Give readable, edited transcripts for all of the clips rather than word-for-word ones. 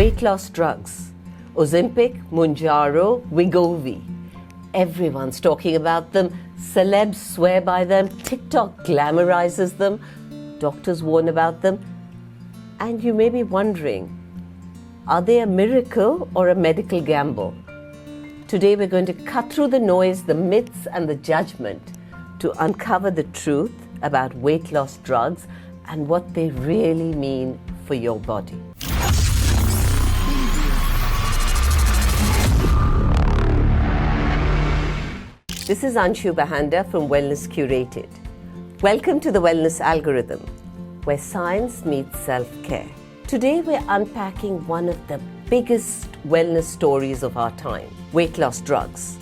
Weight loss drugs. Ozempic, Mounjaro, Wegovy. Everyone's talking about them. Celebs swear by them. TikTok glamorizes them. Doctors warn about them. And you may be wondering, are they a miracle or a medical gamble? Today we're going to cut through the noise, the myths and the judgment to uncover the truth about weight loss drugs and what they really mean for your body. This is Anshu Bahanda from Wellness Curated. Welcome to the Wellness Algorithm, where science meets self-care. Today we're unpacking one of the biggest wellness stories of our time, weight loss drugs.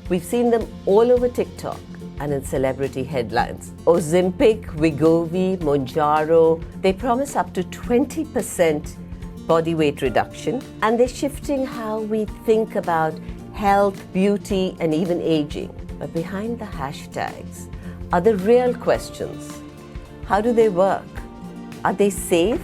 We've seen them all over TikTok and in celebrity headlines. Ozempic, Wegovy, Mounjaro, they promise up to 20% body weight reduction, and they're shifting how we think about health, beauty, and even aging. But behind the hashtags are the real questions. How do they work? Are they safe?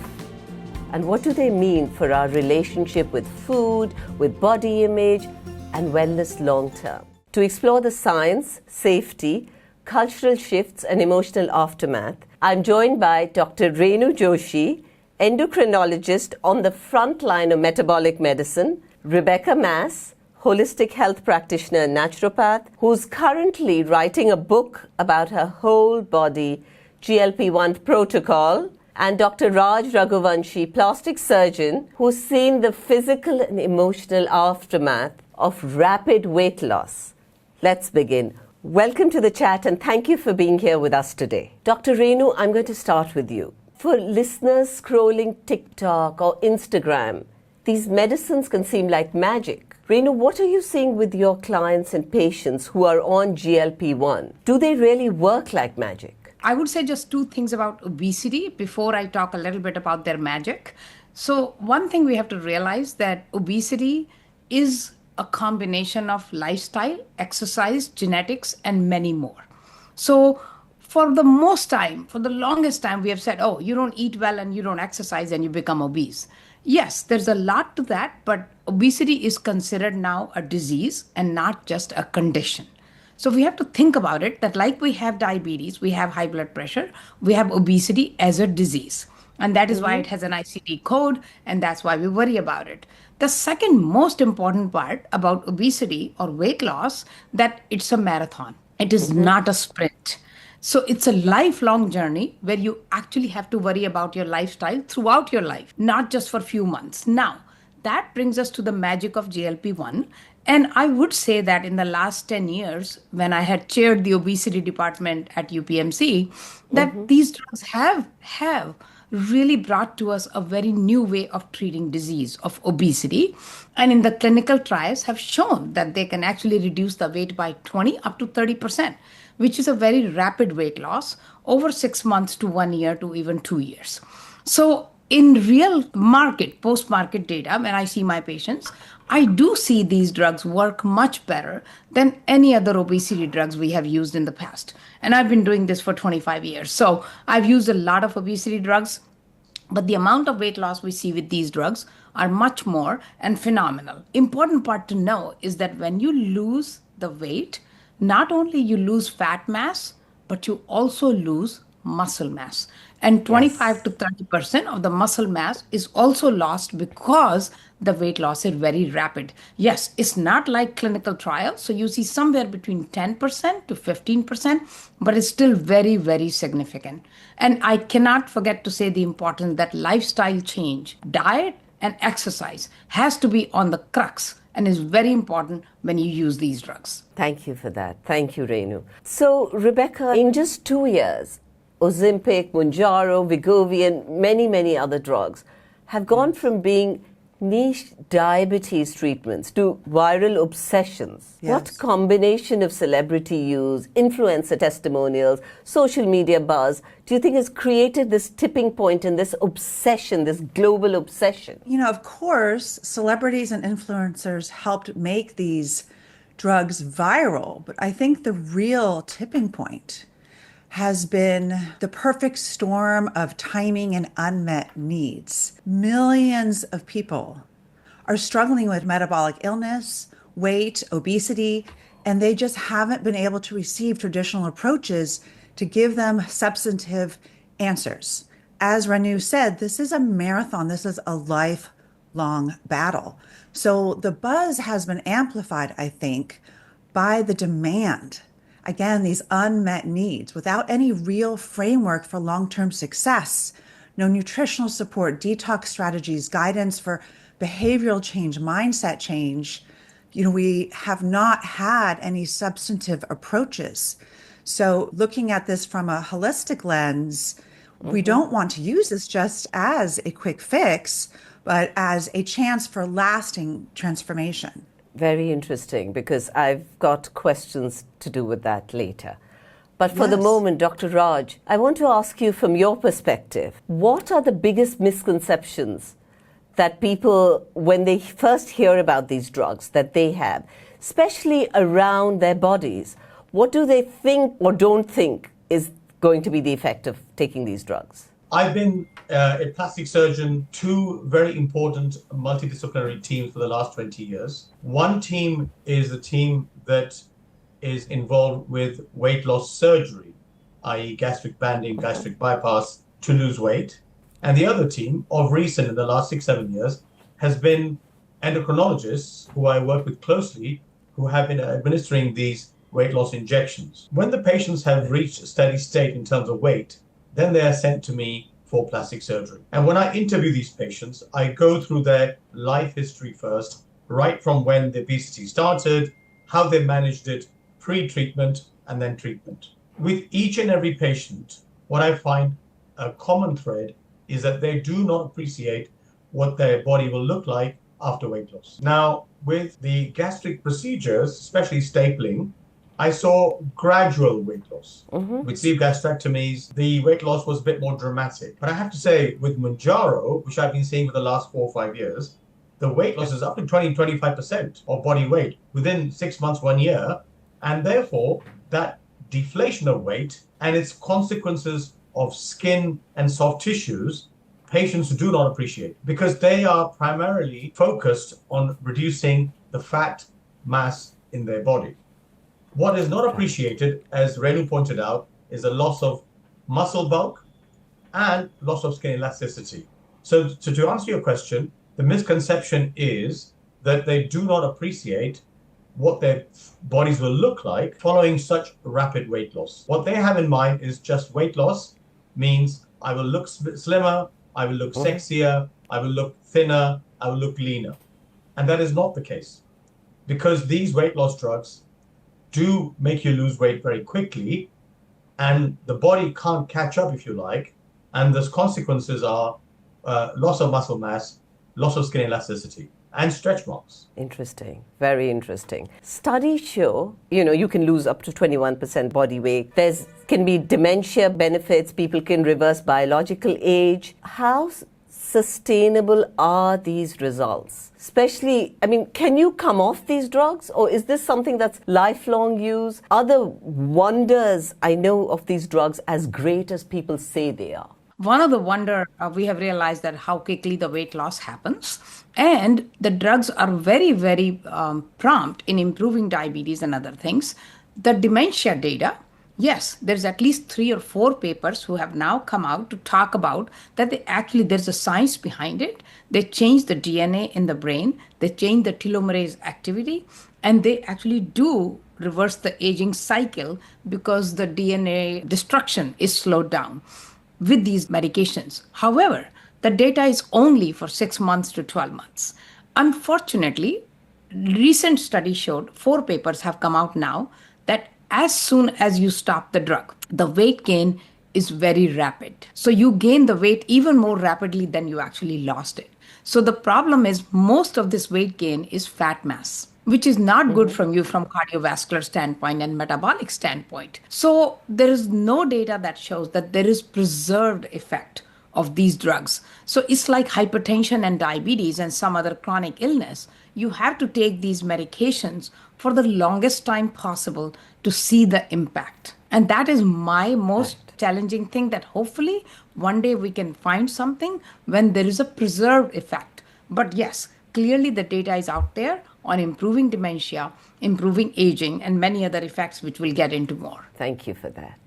And what do they mean for our relationship with food, with body image, and wellness long term? To explore the science, safety, cultural shifts, and emotional aftermath, I'm joined by Dr. Renu Joshi, endocrinologist on the front line of metabolic medicine, Rebecca Mass, holistic health practitioner and naturopath, who's currently writing a book about her whole body GLP-1 protocol, and Dr. Raj Raghuvanshi, plastic surgeon, who's seen the physical and emotional aftermath of rapid weight loss. Let's begin. Welcome to the chat and thank you for being here with us today. Dr. Renu, I'm going to start with you. For listeners scrolling TikTok or Instagram, these medicines can seem like magic. Renu, what are you seeing with your clients and patients who are on GLP-1? Do they really work like magic? I would say just two things about obesity before I talk a little bit about their magic. So one thing we have to realize that obesity is a combination of lifestyle, exercise, genetics, and many more. So for the longest time, we have said, oh, you don't eat well and you don't exercise and you become obese. Yes, there's a lot to that, but obesity is considered now a disease and not just a condition. So we have to think about it that like we have diabetes, we have high blood pressure, we have obesity as a disease. And that is why it has an ICD code, and that's why we worry about it. The second most important part about obesity or weight loss, that it's a marathon. It is not a sprint. So it's a lifelong journey where you actually have to worry about your lifestyle throughout your life, not just for a few months. Now, that brings us to the magic of GLP-1. And I would say that in the last 10 years, when I had chaired the obesity department at UPMC, that these drugs have really brought to us a very new way of treating disease of obesity. And in the clinical trials have shown that they can actually reduce the weight by 20 up to 30%, which is a very rapid weight loss over 6 months to 1 year to even 2 years. So in real market, post-market data, when I see my patients, I do see these drugs work much better than any other obesity drugs we have used in the past. And I've been doing this for 25 years. So I've used a lot of obesity drugs, but the amount of weight loss we see with these drugs are much more and phenomenal. Important part to know is that when you lose the weight, not only you lose fat mass, but you also lose muscle mass. And 25 to 30% of the muscle mass is also lost because the weight loss is very rapid. Yes, it's not like clinical trials. So you see somewhere between 10% to 15%, but it's still very, very significant. And I cannot forget to say the importance that lifestyle change, diet and exercise has to be on the crux and is very important when you use these drugs. Thank you for that. Thank you, Renu. So, Rebecca, in just 2 years, Ozempic, Mounjaro, Wegovy, and many, many other drugs have gone from being niche diabetes treatments to viral obsessions. Yes. What combination of celebrity use, influencer testimonials, social media buzz do you think has created this tipping point and this obsession, this global obsession? You know, of course, celebrities and influencers helped make these drugs viral, but I think the real tipping point has been the perfect storm of timing and unmet needs. Millions of people are struggling with metabolic illness, weight, obesity, and they just haven't been able to receive traditional approaches to give them substantive answers. As Renu said, this is a marathon, this is a lifelong battle. So the buzz has been amplified, I think, by the demand. Again, these unmet needs without any real framework for long-term success, no nutritional support, detox strategies, guidance for behavioral change, mindset change. We have not had any substantive approaches. So looking at this from a holistic lens, we don't want to use this just as a quick fix, but as a chance for lasting transformation. Very interesting, because I've got questions to do with that later. But for the Yes. moment, Dr. Raj, I want to ask you from your perspective, what are the biggest misconceptions that people, when they first hear about these drugs, that they have, especially around their bodies? What do they think or don't think is going to be the effect of taking these drugs? I've been a plastic surgeon, two very important multidisciplinary teams for the last 20 years. One team is a team that is involved with weight loss surgery, i.e. gastric banding, gastric bypass to lose weight. And the other team, of recent in the last 6-7 years, has been endocrinologists who I work with closely, who have been administering these weight loss injections. When the patients have reached a steady state in terms of weight, then they are sent to me for plastic surgery. And when I interview these patients, I go through their life history first, right from when the obesity started, how they managed it pre-treatment, and then treatment. With each and every patient, what I find a common thread is that they do not appreciate what their body will look like after weight loss. Now, with the gastric procedures, especially stapling, I saw gradual weight loss. With sleeve gastrectomies, the weight loss was a bit more dramatic. But I have to say, with Mounjaro, which I've been seeing for the last 4 or 5 years, the weight loss is up to 20-25% of body weight within 6 months, 1 year. And therefore, that deflation of weight and its consequences of skin and soft tissues, patients do not appreciate, because they are primarily focused on reducing the fat mass in their body. What is not appreciated, as Renu pointed out, is a loss of muscle bulk and loss of skin elasticity. So to answer your question, the misconception is that they do not appreciate what their bodies will look like following such rapid weight loss. What they have in mind is just weight loss means I will look slimmer, I will look sexier, I will look thinner, I will look leaner. And that is not the case, because these weight loss drugs do make you lose weight very quickly, and the body can't catch up, if you like, and the consequences are loss of muscle mass, loss of skin elasticity, and stretch marks. Interesting. Very interesting. Studies show, you can lose up to 21% body weight. There's can be dementia benefits. People can reverse biological age. How sustainable are these results? Especially, can you come off these drugs, or is this something that's lifelong use? Are the wonders I know of these drugs as great as people say they are? One of the wonder we have realized that how quickly the weight loss happens, and the drugs are very, very prompt in improving diabetes and other things. The dementia data, yes, there's at least 3 or 4 papers who have now come out to talk about that there's a science behind it. They change the DNA in the brain, they change the telomerase activity, and they actually do reverse the aging cycle because the DNA destruction is slowed down with these medications. However, the data is only for 6 months to 12 months. Unfortunately, recent studies showed, 4 papers have come out now, that as soon as you stop the drug, the weight gain is very rapid. So you gain the weight even more rapidly than you actually lost it. So the problem is most of this weight gain is fat mass, which is not good from you from cardiovascular standpoint and metabolic standpoint. So there is no data that shows that there is preserved effect of these drugs. So it's like hypertension and diabetes and some other chronic illness. You have to take these medications for the longest time possible to see the impact. And that is my most challenging thing, that hopefully one day we can find something when there is a preserved effect. But yes, clearly the data is out there on improving dementia, improving aging, and many other effects which we'll get into more. Thank you for that.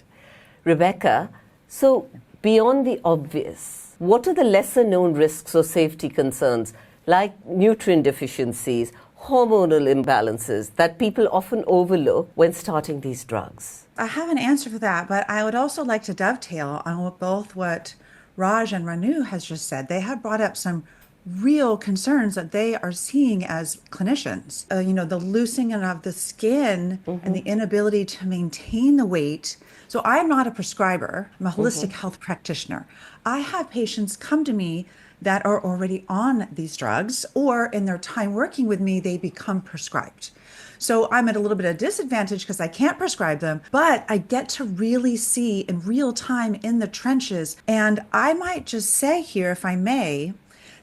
Rebecca, so beyond the obvious, what are the lesser known risks or safety concerns like nutrient deficiencies, hormonal imbalances that people often overlook when starting these drugs? I have an answer for that, but I would also like to dovetail on both what Raj and Ranu has just said. They have brought up some real concerns that they are seeing as clinicians. The loosening of the skin and the inability to maintain the weight. So I'm not a prescriber, I'm a holistic health practitioner. I have patients come to me that are already on these drugs, or in their time working with me, they become prescribed. So I'm at a little bit of disadvantage because I can't prescribe them, but I get to really see in real time in the trenches. And I might just say here, if I may,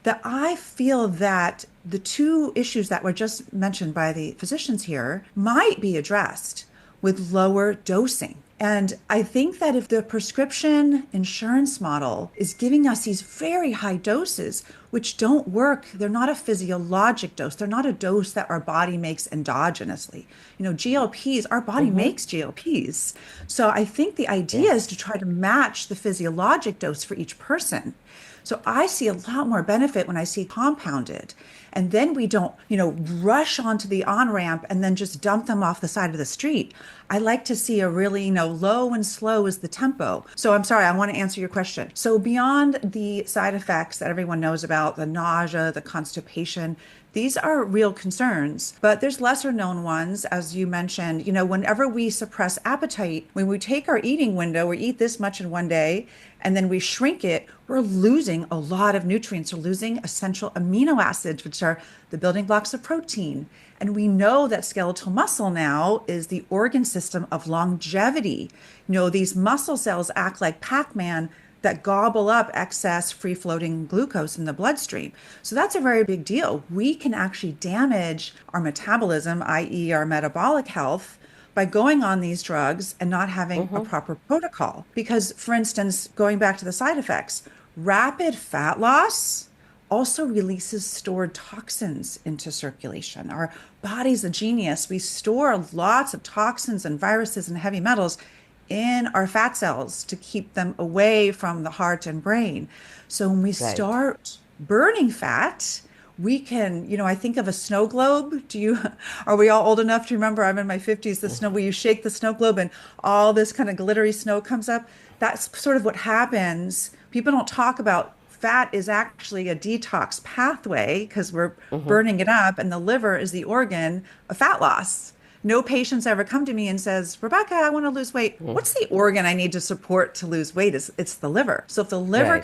that I feel that the two issues that were just mentioned by the physicians here might be addressed with lower dosing. And I think that if the prescription insurance model is giving us these very high doses, which don't work, they're not a physiologic dose. They're not a dose that our body makes endogenously. GLPs, our body makes GLPs. So I think the idea is to try to match the physiologic dose for each person. So I see a lot more benefit when I see compounded. And then we don't, rush onto the on-ramp and then just dump them off the side of the street. I like to see a really, low and slow is the tempo. So I'm sorry, I want to answer your question. So beyond the side effects that everyone knows about, the nausea, the constipation, these are real concerns, but there's lesser known ones, as you mentioned. Whenever we suppress appetite, when we take our eating window, we eat this much in one day, and then we shrink it, we're losing a lot of nutrients. We're losing essential amino acids, which are the building blocks of protein. And we know that skeletal muscle now is the organ system of longevity. These muscle cells act like Pac-Man that gobble up excess free-floating glucose in the bloodstream. So that's a very big deal. We can actually damage our metabolism, i.e. our metabolic health, by going on these drugs and not having a proper protocol. Because, for instance, going back to the side effects, rapid fat loss also releases stored toxins into circulation. Our body's a genius. We store lots of toxins and viruses and heavy metals in our fat cells to keep them away from the heart and brain. So when we start burning fat, we can, I think of a snow globe. Are we all old enough to remember? I'm in my 50s, the snow, where you shake the snow globe and all this kind of glittery snow comes up. That's sort of what happens. People don't talk about fat is actually a detox pathway because we're burning it up, and the liver is the organ of fat loss. No patients ever come to me and says, Rebecca, I want to lose weight. What's the organ I need to support to lose weight? It's the liver. So if the liver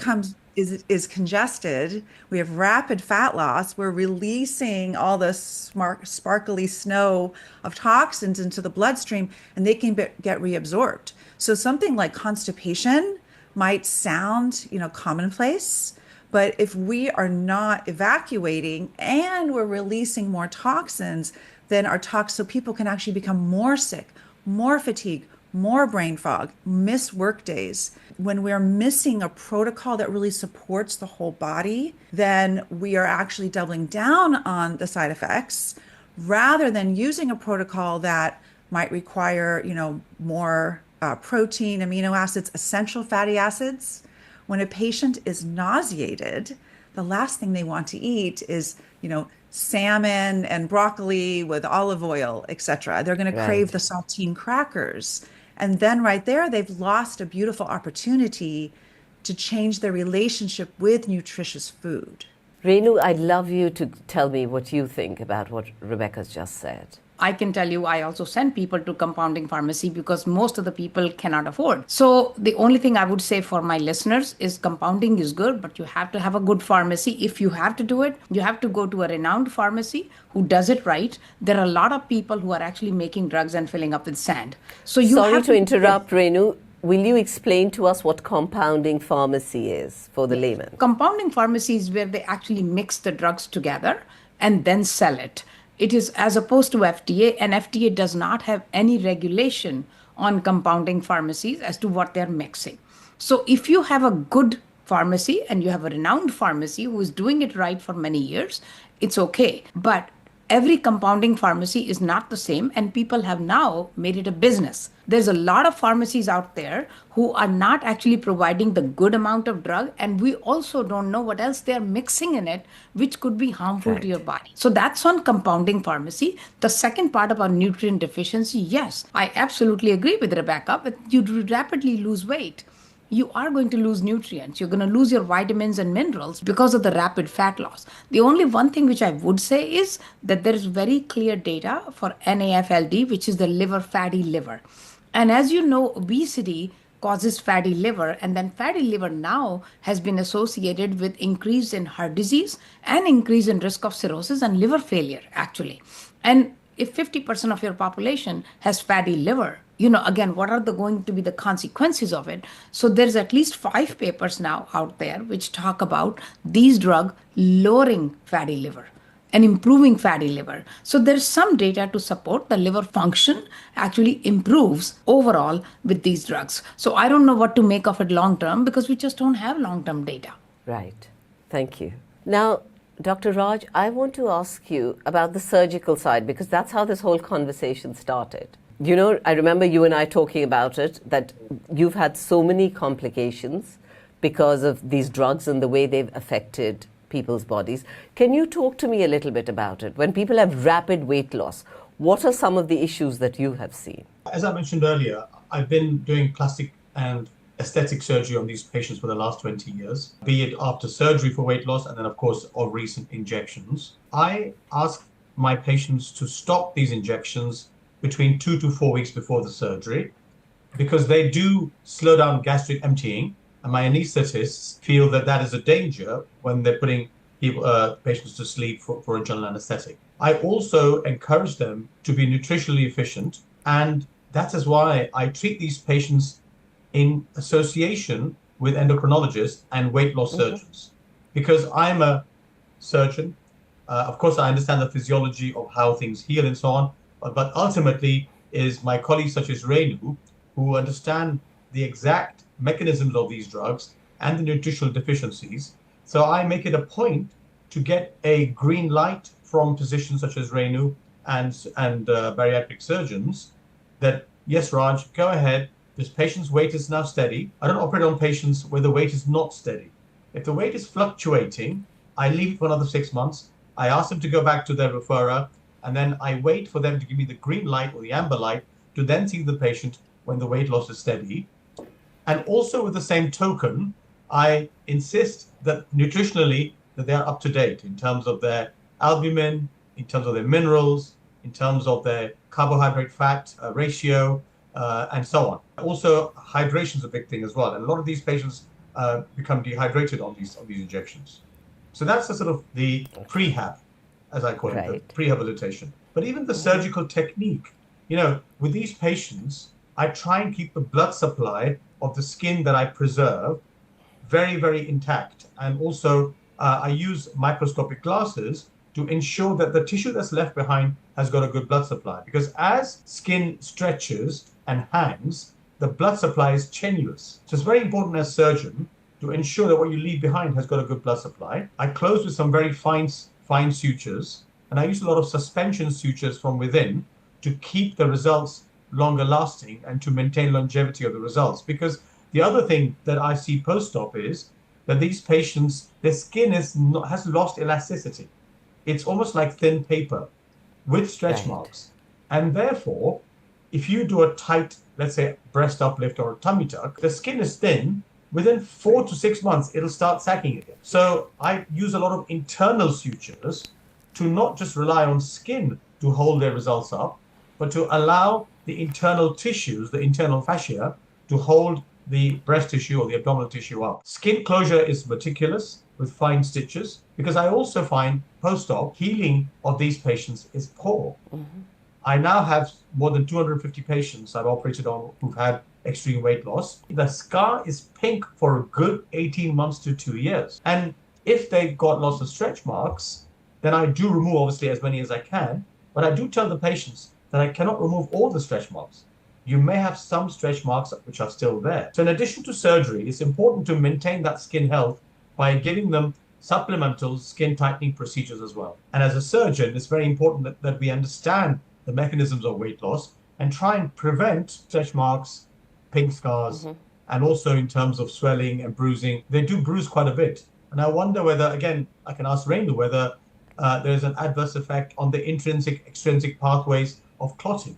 is congested, we have rapid fat loss, we're releasing all the sparkly snow of toxins into the bloodstream, and they can get reabsorbed. So something like constipation might sound, commonplace, but if we are not evacuating and we're releasing more toxins, then so people can actually become more sick, more fatigued, more brain fog, miss work days. When we're missing a protocol that really supports the whole body, then we are actually doubling down on the side effects rather than using a protocol that might require, more protein, amino acids, essential fatty acids. When a patient is nauseated, the last thing they want to eat is, salmon and broccoli with olive oil, etc. They're going to crave the saltine crackers. And then right there, they've lost a beautiful opportunity to change their relationship with nutritious food. Renu, I'd love you to tell me what you think about what Rebecca's just said. I can tell you, I also send people to compounding pharmacy because most of the people cannot afford. So the only thing I would say for my listeners is compounding is good, but you have to have a good pharmacy. If you have to do it, you have to go to a renowned pharmacy who does it right. There are a lot of people who are actually making drugs and filling up with sand. So you Sorry to interrupt, Renu. Will you explain to us what compounding pharmacy is for the layman? Compounding pharmacy is where they actually mix the drugs together and then sell it. It is as opposed to FDA, and FDA does not have any regulation on compounding pharmacies as to what they're mixing. So if you have a good pharmacy and you have a renowned pharmacy who is doing it right for many years, it's okay. But every compounding pharmacy is not the same, and people have now made it a business. There's a lot of pharmacies out there who are not actually providing the good amount of drug, and we also don't know what else they're mixing in it, which could be harmful to your body. So that's on compounding pharmacy. The second part about nutrient deficiency, yes, I absolutely agree with Rebecca, but you rapidly lose weight, you are going to lose nutrients. You're going to lose your vitamins and minerals because of the rapid fat loss. The only one thing which I would say is that there is very clear data for NAFLD, which is the liver fatty liver. And as you know, obesity causes fatty liver, and then fatty liver now has been associated with increase in heart disease and increase in risk of cirrhosis and liver failure, actually. And if 50% of your population has fatty liver, again, what are going to be the consequences of it? So there's at least 5 papers now out there which talk about these drugs lowering fatty liver and improving fatty liver. So there's some data to support the liver function actually improves overall with these drugs. So I don't know what to make of it long term because we just don't have long-term data. Right. Thank you. Now, Dr. Raj, I want to ask you about the surgical side because that's how this whole conversation started. I remember you and I talking about it, that you've had so many complications because of these drugs and the way they've affected people's bodies. Can you talk to me a little bit about it? When people have rapid weight loss, what are some of the issues that you have seen? As I mentioned earlier, I've been doing plastic and aesthetic surgery on these patients for the last 20 years, be it after surgery for weight loss and then, of course, of recent injections. I ask my patients to stop these injections between 2 to 4 weeks before the surgery because they do slow down gastric emptying, and my anesthetists feel that that is a danger when they're putting patients to sleep for a general anesthetic. I also encourage them to be nutritionally efficient, and that is why I treat these patients in association with endocrinologists and weight loss surgeons. Because I'm a surgeon, of course I understand the physiology of how things heal and so on, but ultimately is my colleagues such as Renu who understand the exact mechanisms of these drugs and the nutritional deficiencies. So I make it a point to get a green light from physicians such as Renu and bariatric surgeons that, yes, Raj, go ahead. This patient's weight is now steady. I don't operate on patients where the weight is not steady. If the weight is fluctuating, I leave it for another 6 months. I ask them to go back to their referrer, and then I wait for them to give me the green light or the amber light to then see the patient when the weight loss is steady. And also with the same token, I insist that nutritionally that they are up to date in terms of their albumin, in terms of their minerals, in terms of their carbohydrate fat ratio, and so on. Also, hydration is a big thing as well. And a lot of these patients become dehydrated on these injections. So that's the sort of the prehab, as I call it, the prehabilitation. But even the surgical technique, with these patients, I try and keep the blood supply of the skin that I preserve very, very intact. And also, I use microscopic glasses to ensure that the tissue that's left behind has got a good blood supply. Because as skin stretches and hangs, the blood supply is tenuous. So it's very important as a surgeon to ensure that what you leave behind has got a good blood supply. I close with some very fine sutures, and I use a lot of suspension sutures from within to keep the results longer lasting and to maintain longevity of the results. Because the other thing that I see post-op is that these patients, their skin has lost elasticity. It's almost like thin paper with stretch marks. And therefore, if you do a tight, let's say, breast uplift or a tummy tuck, the skin is thin. Within 4 to 6 months, it'll start sagging again. So I use a lot of internal sutures to not just rely on skin to hold their results up, but to allow the internal tissues, the internal fascia, to hold the breast tissue or the abdominal tissue up. Skin closure is meticulous with fine stitches, because I also find post-op healing of these patients is poor. I now have more than 250 patients I've operated on who've had extreme weight loss. The scar is pink for a good 18 months to 2 years. And if they got lots of stretch marks, then I do remove obviously as many as I can, but I do tell the patients that I cannot remove all the stretch marks you may have some stretch marks which are still there. So in addition to surgery, it's important to maintain that skin health by giving them supplemental skin tightening procedures as well. And as a surgeon, it's very important that we understand the mechanisms of weight loss and try and prevent stretch marks, pink scars, and also in terms of swelling and bruising. They do bruise quite a bit. And I wonder whether, again, I can ask Renu whether there's an adverse effect on the intrinsic, extrinsic pathways of clotting,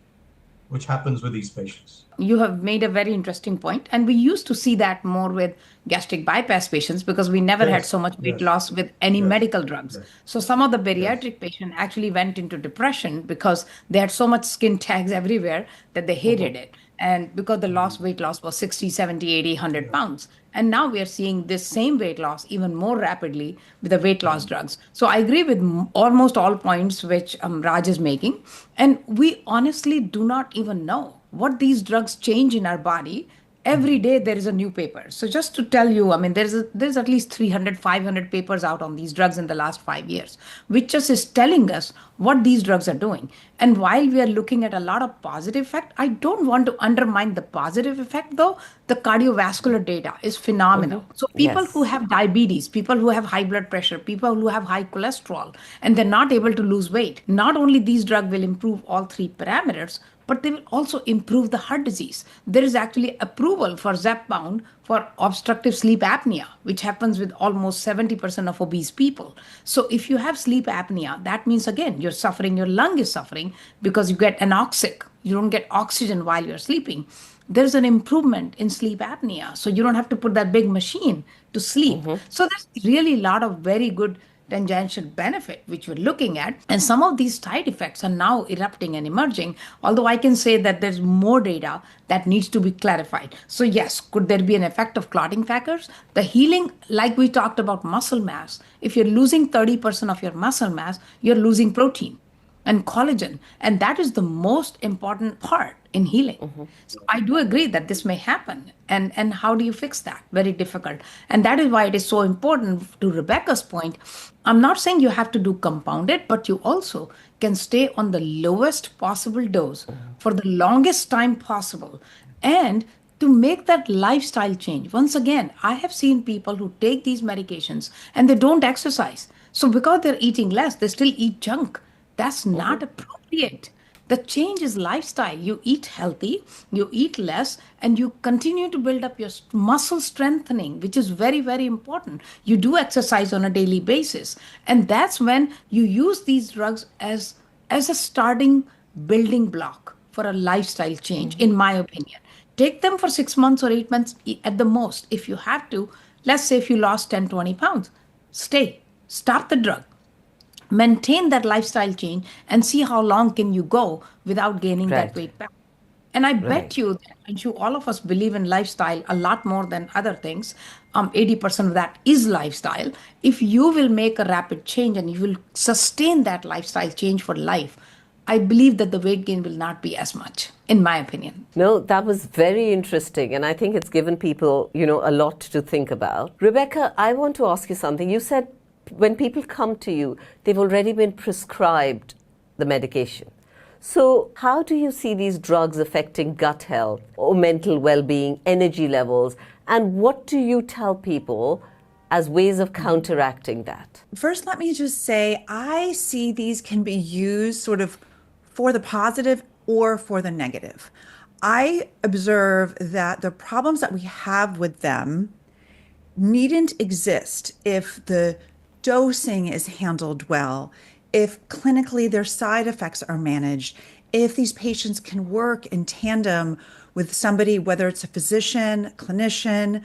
which happens with these patients. You have made a very interesting point. And we used to see that more with gastric bypass patients because we never had so much weight loss with any medical drugs. So some of the bariatric patients actually went into depression because they had so much skin tags everywhere that they hated it. And because the weight loss was 60, 70, 80, 100 pounds. And now we are seeing this same weight loss even more rapidly with the weight loss drugs. So I agree with almost all points which Raj is making. And we honestly do not even know what these drugs change in our body. Every day there is a new paper. So just to tell you, I mean, there's at least 300, 500 papers out on these drugs in the last 5 years, which just is telling us what these drugs are doing. And while we are looking at a lot of positive effect, I don't want to undermine the positive effect though. The cardiovascular data is phenomenal. So people who have diabetes, people who have high blood pressure, people who have high cholesterol, and they're not able to lose weight, not only these drugs will improve all three parameters, but they will also improve the heart disease. There is actually approval for Zepbound for obstructive sleep apnea, which happens with almost 70% of obese people. So if you have sleep apnea, that means, again, you're suffering, your lung is suffering because you get anoxic. You don't get oxygen while you're sleeping. There's an improvement in sleep apnea. So you don't have to put that big machine to sleep. So there's really a lot of very good tangential benefit which we're looking at, and some of these side effects are now erupting and emerging, although I can say that there's more data that needs to be clarified. So yes, could there be an effect of clotting factors? The healing, like we talked about muscle mass, if you're losing 30% of your muscle mass, you're losing protein and collagen, and that is the most important part in healing. So I do agree that this may happen. And how do you fix that? Very difficult. And that is why it is so important, to Rebecca's point. I'm not saying you have to do compounded, but you also can stay on the lowest possible dose for the longest time possible. And to make that lifestyle change. Once again, I have seen people who take these medications and they don't exercise. So because they're eating less, they still eat junk. That's not appropriate. The change is lifestyle. You eat healthy, you eat less, and you continue to build up your muscle strengthening, which is very, very important. You do exercise on a daily basis. And that's when you use these drugs as a starting building block for a lifestyle change, in my opinion. Take them for 6 months or 8 months at the most. If you have to, let's say if you lost 10, 20 pounds, stop the drug. Maintain that lifestyle change and see how long can you go without gaining that weight back. And I bet you, Anshu, all of us believe in lifestyle a lot more than other things. 80% of that is lifestyle. If you will make a rapid change and you will sustain that lifestyle change for life, I believe that the weight gain will not be as much, in my opinion. No, that was very interesting. And I think it's given people, a lot to think about. Rebecca, I want to ask you something. You said when people come to you, they've already been prescribed the medication. So how do you see these drugs affecting gut health or mental well-being, energy levels? And what do you tell people as ways of counteracting that? First, let me just say, I see these can be used sort of for the positive or for the negative. I observe that the problems that we have with them needn't exist if the dosing is handled well, if clinically their side effects are managed, if these patients can work in tandem with somebody, whether it's a physician, clinician,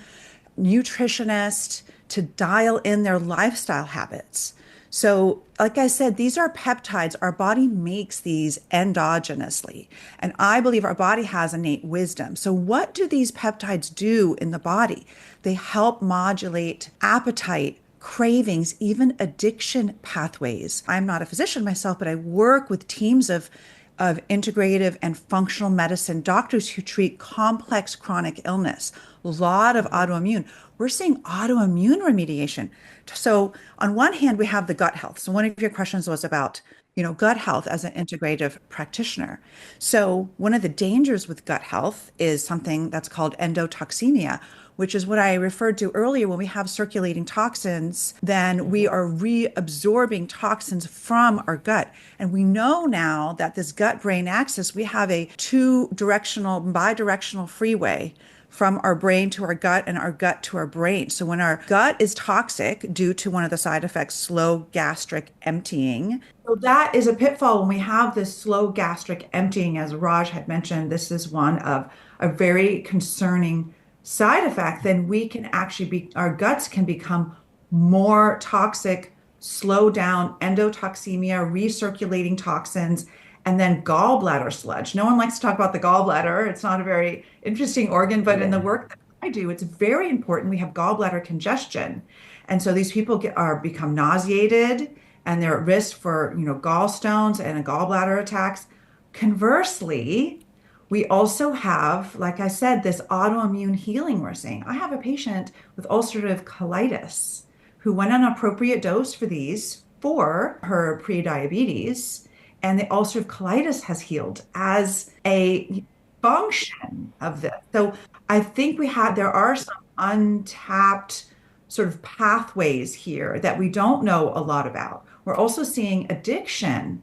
nutritionist, to dial in their lifestyle habits. So, like I said, these are peptides. Our body makes these endogenously. And I believe our body has innate wisdom. So what do these peptides do in the body? They help modulate appetite, cravings, even addiction pathways. I'm not a physician myself, but I work with teams of integrative and functional medicine doctors who treat complex chronic illness, a lot of autoimmune. We're seeing autoimmune remediation. So on one hand, we have the gut health. So one of your questions was about gut health as an integrative practitioner. So one of the dangers with gut health is something that's called endotoxemia, which is what I referred to earlier. When we have circulating toxins, then we are reabsorbing toxins from our gut. And we know now that this gut-brain axis, we have a two-directional, bidirectional freeway from our brain to our gut and our gut to our brain. So when our gut is toxic due to one of the side effects, slow gastric emptying, so that is a pitfall when we have this slow gastric emptying, as Raj had mentioned. This is one of a very concerning side effect. Then we can actually our guts can become more toxic, slow down endotoxemia, recirculating toxins, and then gallbladder sludge. No one likes to talk about the gallbladder. It's not a very interesting organ, but in the Yeah. work that I do, it's very important. We have gallbladder congestion. And so these people become nauseated and they're at risk for, gallstones and gallbladder attacks. Conversely, we also have, like I said, this autoimmune healing we're seeing. I have a patient with ulcerative colitis who went on an appropriate dose for these for her pre-diabetes, and the ulcerative colitis has healed as a function of this. So I think there are some untapped sort of pathways here that we don't know a lot about. We're also seeing addictions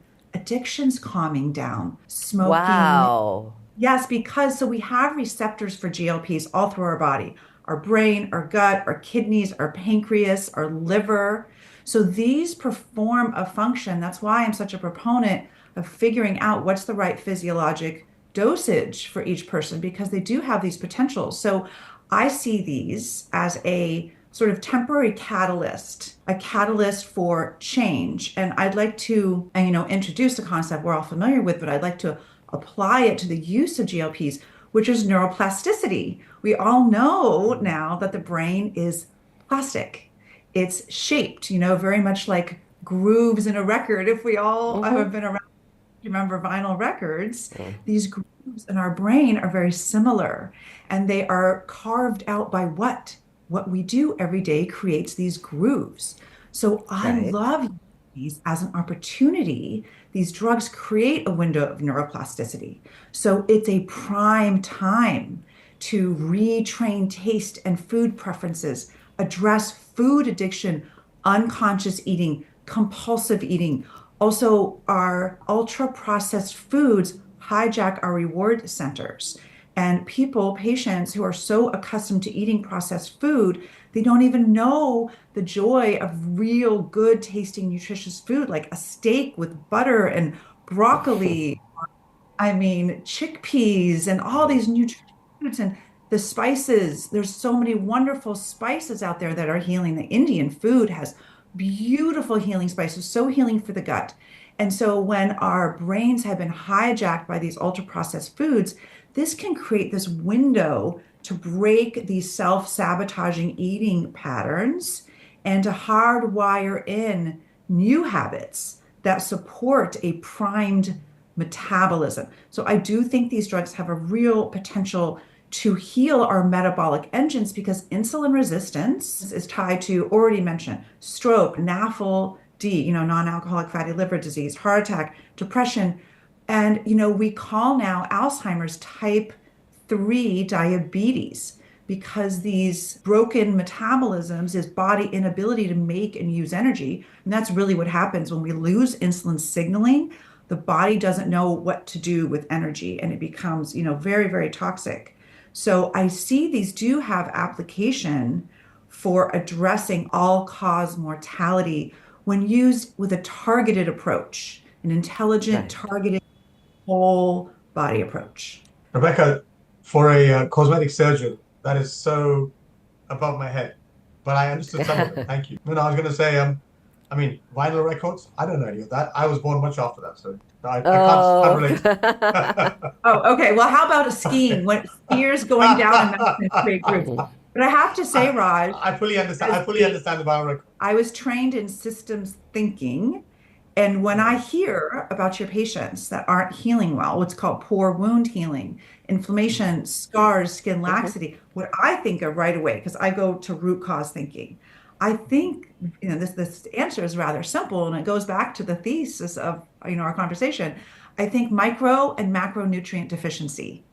calming down, smoking. Wow. Yes, because so we have receptors for GLPs all through our body, our brain, our gut, our kidneys, our pancreas, our liver. So these perform a function. That's why I'm such a proponent of figuring out what's the right physiologic dosage for each person, because they do have these potentials. So I see these as a sort of temporary catalyst, a catalyst for change. And I'd like to, introduce a concept we're all familiar with, but I'd like to apply it to the use of GLPs, which is neuroplasticity. We all know now that the brain is plastic. It's shaped, very much like grooves in a record. If we all have been around, remember vinyl records, these grooves in our brain are very similar, and they are carved out by what? What we do every day creates these grooves. So I Right. love these as an opportunity. These drugs create a window of neuroplasticity. So it's a prime time to retrain taste and food preferences, address food addiction, unconscious eating, compulsive eating. Also, our ultra processed foods hijack our reward centers. And patients who are so accustomed to eating processed food, they don't even know the joy of real good tasting, nutritious food, like a steak with butter and broccoli. I mean, chickpeas and all these nutritious foods and the spices. There's so many wonderful spices out there that are healing. The Indian food has beautiful healing spices, so healing for the gut. And so when our brains have been hijacked by these ultra processed foods, this can create this window to break these self-sabotaging eating patterns and to hardwire in new habits that support a primed metabolism. So I do think these drugs have a real potential to heal our metabolic engines, because insulin resistance is tied to, already mentioned, stroke, NAFLD, non-alcoholic fatty liver disease, heart attack, depression. And, we call now Alzheimer's type 3 diabetes, because these broken metabolisms is body inability to make and use energy. And that's really what happens when we lose insulin signaling. The body doesn't know what to do with energy, and it becomes, very, very toxic. So I see these do have application for addressing all-cause mortality when used with a targeted approach, an intelligent, Right. targeted, whole body approach. Rebecca, for a cosmetic surgeon, that is so above my head. But I understood some of it. Thank you. No, I was going to say, vinyl records, I don't know any of that. I was born much after that, so I can't relate. Oh, okay. Well, how about a skiing? When skiers going down a mountain and create grooves. But I have to say, Raj, I fully understand. I fully understand the vinyl record. I was trained in systems thinking. And when I hear about your patients that aren't healing well, what's called poor wound healing, inflammation, scars, skin laxity, what I think of right away, because I go to root cause thinking, I think, this answer is rather simple, and it goes back to the thesis of, our conversation. I think micro and macronutrient deficiency.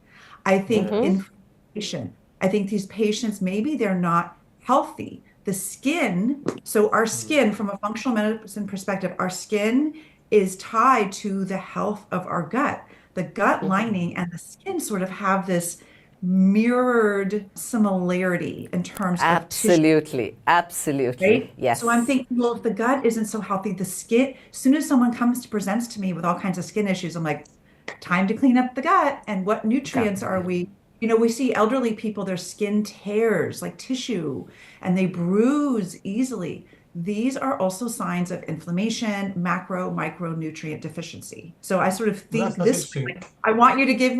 I think inflammation. I think these patients, maybe they're not healthy. The skin, so our skin, from a functional medicine perspective, our skin is tied to the health of our gut. The gut lining and the skin sort of have this mirrored similarity in terms of tissue, Absolutely. Absolutely. right? Yes. So I'm thinking, well, if the gut isn't so healthy, the skin, as soon as someone presents to me with all kinds of skin issues, I'm like, time to clean up the gut. And what nutrients are we? We see elderly people, their skin tears like tissue and they bruise easily. These are also signs of inflammation, micronutrient deficiency. So I sort of think That's I want you to give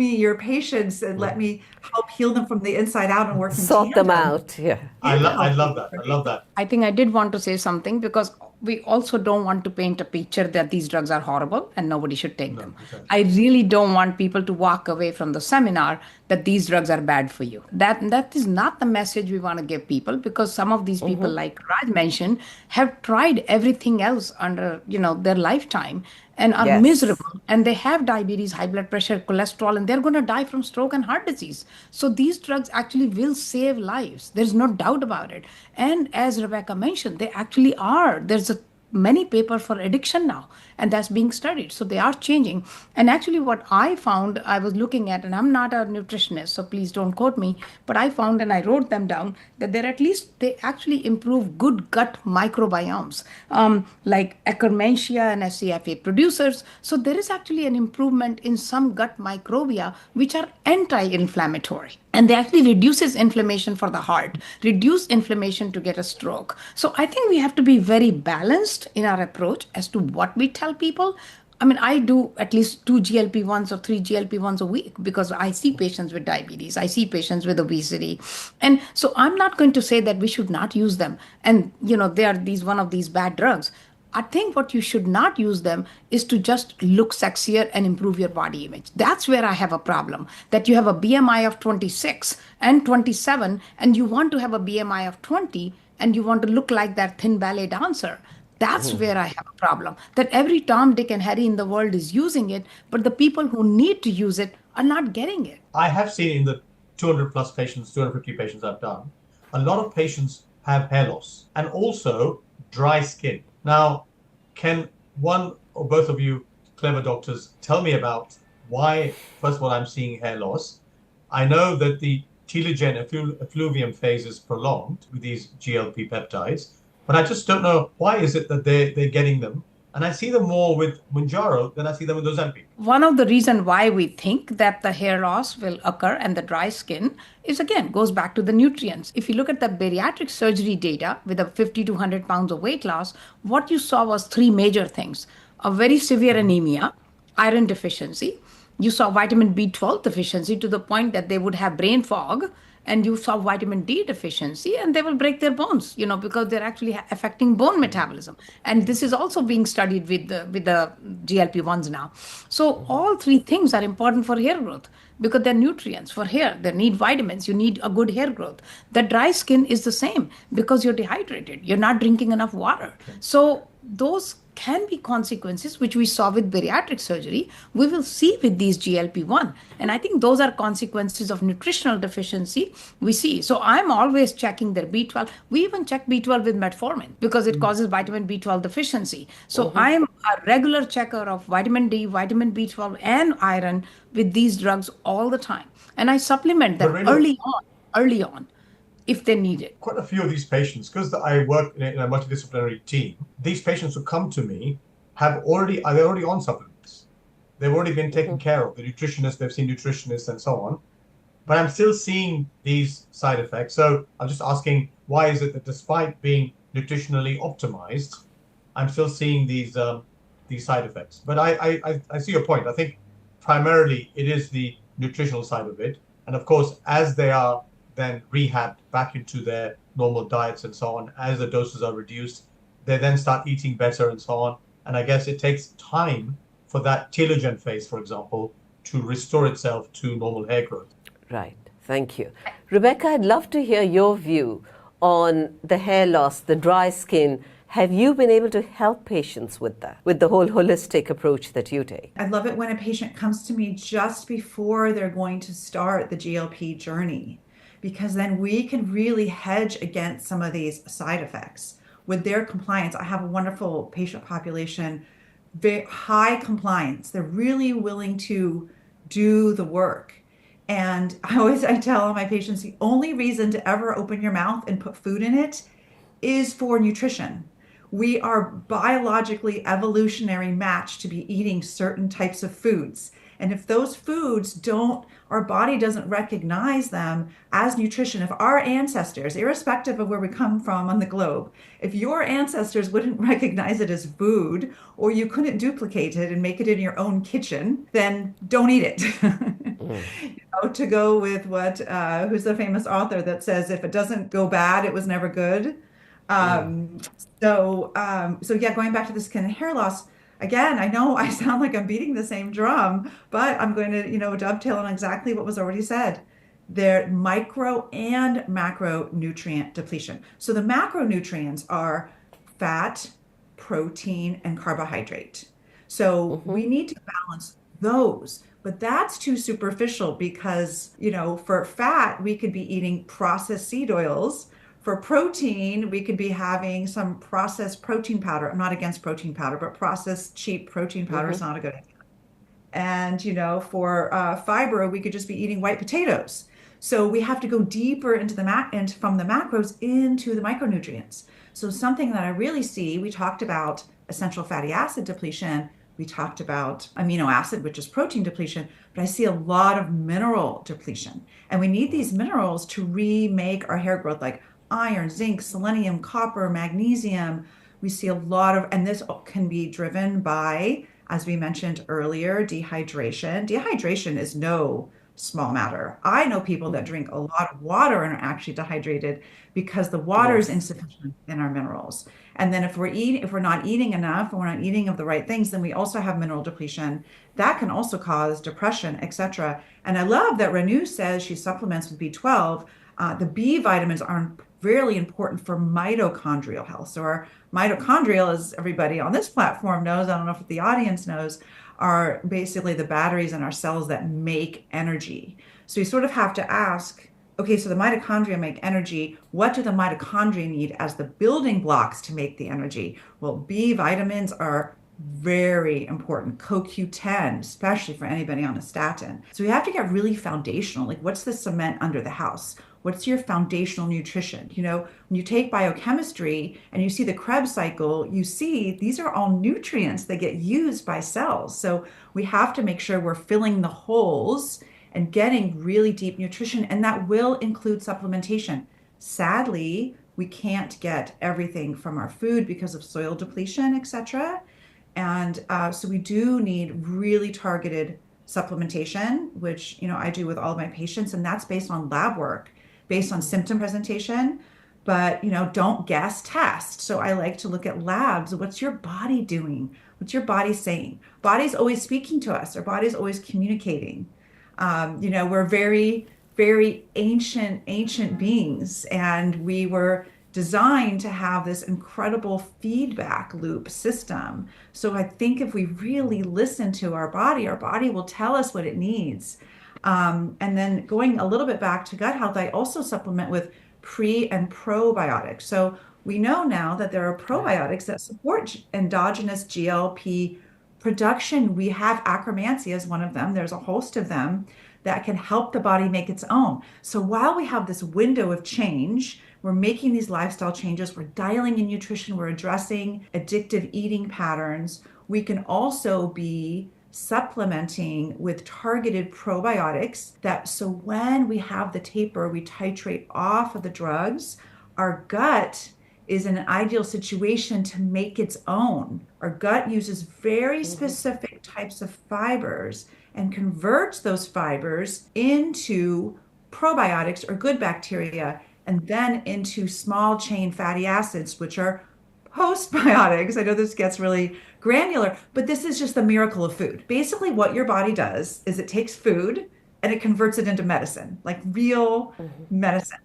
me your patients and let me help heal them from the inside out and work in Sort them tandem. out. Yeah. I love that. I love that. I think I did want to say something because we also don't want to paint a picture that these drugs are horrible and nobody should take them. Exactly. I really don't want people to walk away from the seminar that these drugs are bad for you. That is not the message we want to give people, because some of these people, like Raj mentioned, have tried everything else under their lifetime and are Yes. miserable, and they have diabetes, high blood pressure, cholesterol, and they're going to die from stroke and heart disease. So these drugs actually will save lives. There's no doubt about it. And as Rebecca mentioned, they actually are. There's many papers for addiction now, and that's being studied. So they are changing. And actually what I found, I was looking at, and I'm not a nutritionist, so please don't quote me, but I found, and I wrote them down, that they actually improve good gut microbiomes, like Akkermansia and SCFA producers. So there is actually an improvement in some gut microbia, which are anti-inflammatory. And they actually reduces inflammation for the heart, reduce inflammation to get a stroke. So I think we have to be very balanced in our approach as to what we tell people. I mean, I do at least 2 GLP-1s or 3 GLP-1s a week because I see patients with diabetes. I see patients with obesity. And so I'm not going to say that we should not use them. And, they are one of these bad drugs. I think what you should not use them is to just look sexier and improve your body image. That's where I have a problem, that you have a BMI of 26 and 27, and you want to have a BMI of 20, and you want to look like that thin ballet dancer. That's where I have a problem, that every Tom, Dick, and Harry in the world is using it, but the people who need to use it are not getting it. I have seen in the 200 plus patients, 250 patients I've done, a lot of patients have hair loss and also dry skin. Now, can one or both of you clever doctors tell me about why, first of all, I'm seeing hair loss? I know that the telogen effluvium phase is prolonged with these GLP peptides, but I just don't know why is it that they're getting them. And I see them more with Mounjaro than I see them with Ozempic. One of the reasons why we think that the hair loss will occur and the dry skin is, again, goes back to the nutrients. If you look at the bariatric surgery data with a 50 to 100 pounds of weight loss, what you saw was 3 major things: a very severe anemia, iron deficiency. You saw vitamin B12 deficiency to the point that they would have brain fog, and you saw vitamin D deficiency, and they will break their bones, because they're actually affecting bone metabolism. And this is also being studied with the GLP-1s now. So all 3 things are important for hair growth because they're nutrients for hair. They need vitamins. You need a good hair growth. The dry skin is the same because you're dehydrated. You're not drinking enough water. So those can be consequences which we saw with bariatric surgery, we will see with these GLP-1. And I think those are consequences of nutritional deficiency we see. So I'm always checking their B12. We even check B12 with metformin because it causes vitamin B12 deficiency. So I'm a regular checker of vitamin D, vitamin B12, and iron with these drugs all the time. And I supplement them early on. If they need it. Quite a few of these patients, because I work in a multidisciplinary team, these patients who come to me they're already on supplements. They've already been taken care of. The nutritionist, they've seen nutritionists and so on. But I'm still seeing these side effects. So I'm just asking, why is it that despite being nutritionally optimized, I'm still seeing these side effects? But I see your point. I think primarily it is the nutritional side of it. And of course, as they are then rehabbed back into their normal diets and so on, as the doses are reduced, they then start eating better and so on. And I guess it takes time for that telogen phase, for example, to restore itself to normal hair growth. Right. Thank you. Rebecca, I'd love to hear your view on the hair loss, the dry skin. Have you been able to help patients with that, with the whole holistic approach that you take? I love it when a patient comes to me just before they're going to start the GLP journey, because then we can really hedge against some of these side effects. With their compliance, I have a wonderful patient population, very high compliance. They're really willing to do the work. And I tell all my patients, the only reason to ever open your mouth and put food in it is for nutrition. We are biologically evolutionary matched to be eating certain types of foods. And if those foods don't, our body doesn't recognize them as nutrition. If our ancestors, irrespective of where we come from on the globe, if your ancestors wouldn't recognize it as food, or you couldn't duplicate it and make it in your own kitchen, then don't eat it. To go with what, who's the famous author that says, if it doesn't go bad, it was never good. So yeah, going back to the skin and hair loss, again, I know I sound like I'm beating the same drum, but I'm going to, dovetail on exactly what was already said. They're micro and macronutrient depletion. So the macronutrients are fat, protein, and carbohydrate. So we need to balance those. But that's too superficial because, for fat, we could be eating processed seed oils. For protein, we could be having some processed protein powder. I'm not against protein powder, but processed cheap protein powder is not a good idea. And, for fiber, we could just be eating white potatoes. So we have to go deeper into and from the macros into the micronutrients. So something that I really see, we talked about essential fatty acid depletion. We talked about amino acid, which is protein depletion, but I see a lot of mineral depletion. And we need these minerals to remake our hair growth, like iron, zinc, selenium, copper, magnesium. We see a lot of, and this can be driven by, as we mentioned earlier, dehydration. Dehydration is no small matter. I know people that drink a lot of water and are actually dehydrated because the water is insufficient in our minerals. And then if we're not eating enough, and we're not eating of the right things, then we also have mineral depletion. That can also cause depression, etc. And I love that Renu says she supplements with B12. The B vitamins are really important for mitochondrial health. So our mitochondrial, as everybody on this platform knows, I don't know if the audience knows, are basically the batteries in our cells that make energy. So you sort of have to ask, okay, so the mitochondria make energy. What do the mitochondria need as the building blocks to make the energy? Well, B vitamins are very important. CoQ10, especially for anybody on a statin. So we have to get really foundational. Like, what's the cement under the house? What's your foundational nutrition? When you take biochemistry and you see the Krebs cycle, you see these are all nutrients that get used by cells. So we have to make sure we're filling the holes and getting really deep nutrition, and that will include supplementation. Sadly, we can't get everything from our food because of soil depletion, etc. And so we do need really targeted supplementation, which I do with all of my patients, and that's based on lab work, based on symptom presentation. But don't guess, test. So I like to look at labs. What's your body doing? What's your body saying? Body's always speaking to us. Our body's always communicating. We're very, very ancient beings, and we were designed to have this incredible feedback loop system. So I think if we really listen to our body will tell us what it needs. And then going a little bit back to gut health, I also supplement with pre and probiotics. So we know now that there are probiotics that support endogenous GLP production. We have Akkermansia as one of them. There's a host of them that can help the body make its own. So while we have this window of change, we're making these lifestyle changes, we're dialing in nutrition, we're addressing addictive eating patterns, we can also be supplementing with targeted probiotics so when we have the taper, we titrate off of the drugs, our gut is in an ideal situation to make its own. Our gut uses very specific types of fibers and converts those fibers into probiotics or good bacteria, and then into small chain fatty acids, which are postbiotics. I know this gets really granular, but this is just the miracle of food. Basically, what your body does is it takes food and it converts it into medicine, like real medicine.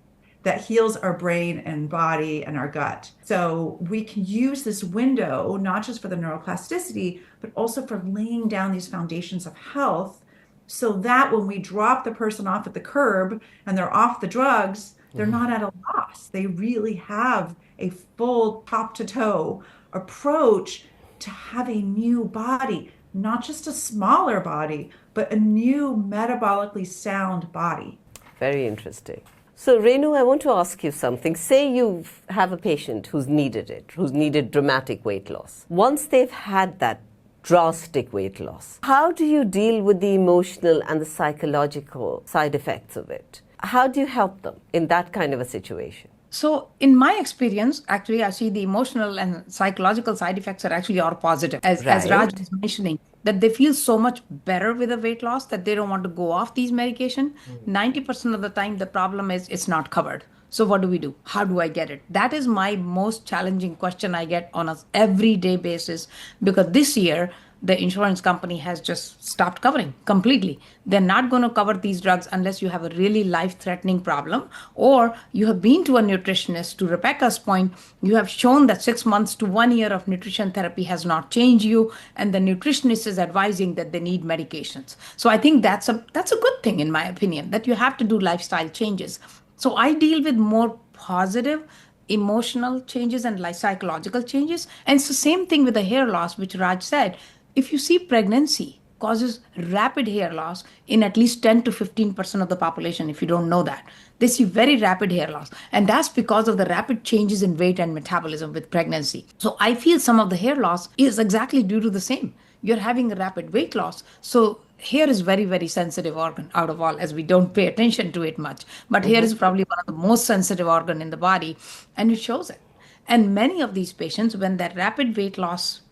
that heals our brain and body and our gut. So we can use this window, not just for the neuroplasticity, but also for laying down these foundations of health so that when we drop the person off at the curb and they're off the drugs, they're not at a loss. They really have a full top to toe approach to have a new body, not just a smaller body, but a new metabolically sound body. Very interesting. So, Renu, I want to ask you something. Say you have a patient who's needed dramatic weight loss. Once they've had that drastic weight loss, how do you deal with the emotional and the psychological side effects of it? How do you help them in that kind of a situation? So in my experience, actually, I see the emotional and psychological side effects are actually all positive. As Raj was mentioning, that they feel so much better with the weight loss that they don't want to go off these medication. 90% of the time, the problem is it's not covered. So what do we do? How do I get it? That is my most challenging question I get on an everyday basis, because this year, the insurance company has just stopped covering completely. They're not going to cover these drugs unless you have a really life-threatening problem, or you have been to a nutritionist. To Rebecca's point, you have shown that 6 months to 1 year of nutrition therapy has not changed you, and the nutritionist is advising that they need medications. So I think that's a good thing, in my opinion, that you have to do lifestyle changes. So I deal with more positive emotional changes and psychological changes. And it's the same thing with the hair loss, which Raj said. If you see pregnancy causes rapid hair loss in at least 10 to 15% of the population, if you don't know that, they see very rapid hair loss. And that's because of the rapid changes in weight and metabolism with pregnancy. So I feel some of the hair loss is exactly due to the same. You're having a rapid weight loss. So hair is very, very sensitive organ out of all, as we don't pay attention to it much. But hair is probably one of the most sensitive organ in the body, and it shows it. And many of these patients, when that rapid weight loss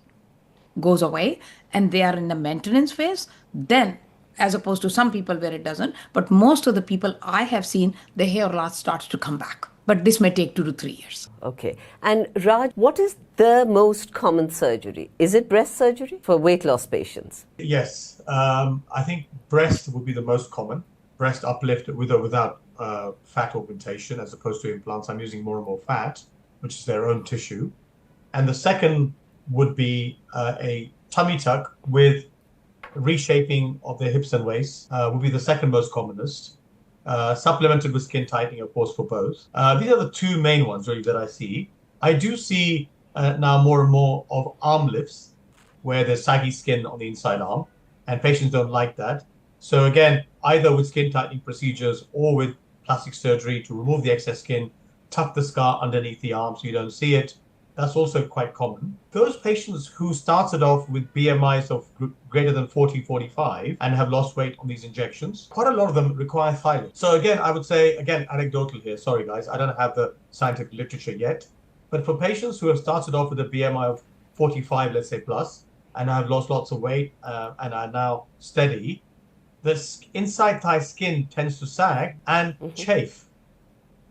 goes away and they are in the maintenance phase, then, as opposed to some people where it doesn't, but most of the people I have seen, the hair loss starts to come back. But this may take 2 to 3 years. Okay. And Raj, what is the most common surgery? Is it breast surgery for weight loss patients? Yes. I think breast would be the most common. Breast uplift with or without fat augmentation, as opposed to implants. I'm using more and more fat, which is their own tissue. And the second would be a tummy tuck with reshaping of the hips and waist, would be the second most commonest, supplemented with skin tightening, of course, for both. These are the two main ones really that I see. I do see now more and more of arm lifts where there's saggy skin on the inside arm, and patients don't like that. So again, either with skin tightening procedures or with plastic surgery to remove the excess skin, tuck the scar underneath the arm so you don't see it. That's also quite common. Those patients who started off with BMIs of greater than 40, 45 and have lost weight on these injections, quite a lot of them require thigh lift. So again, I would say, again, anecdotal here. Sorry, guys, I don't have the scientific literature yet. But for patients who have started off with a BMI of 45, let's say plus, and have lost lots of weight and are now steady, the inside thigh skin tends to sag and chafe.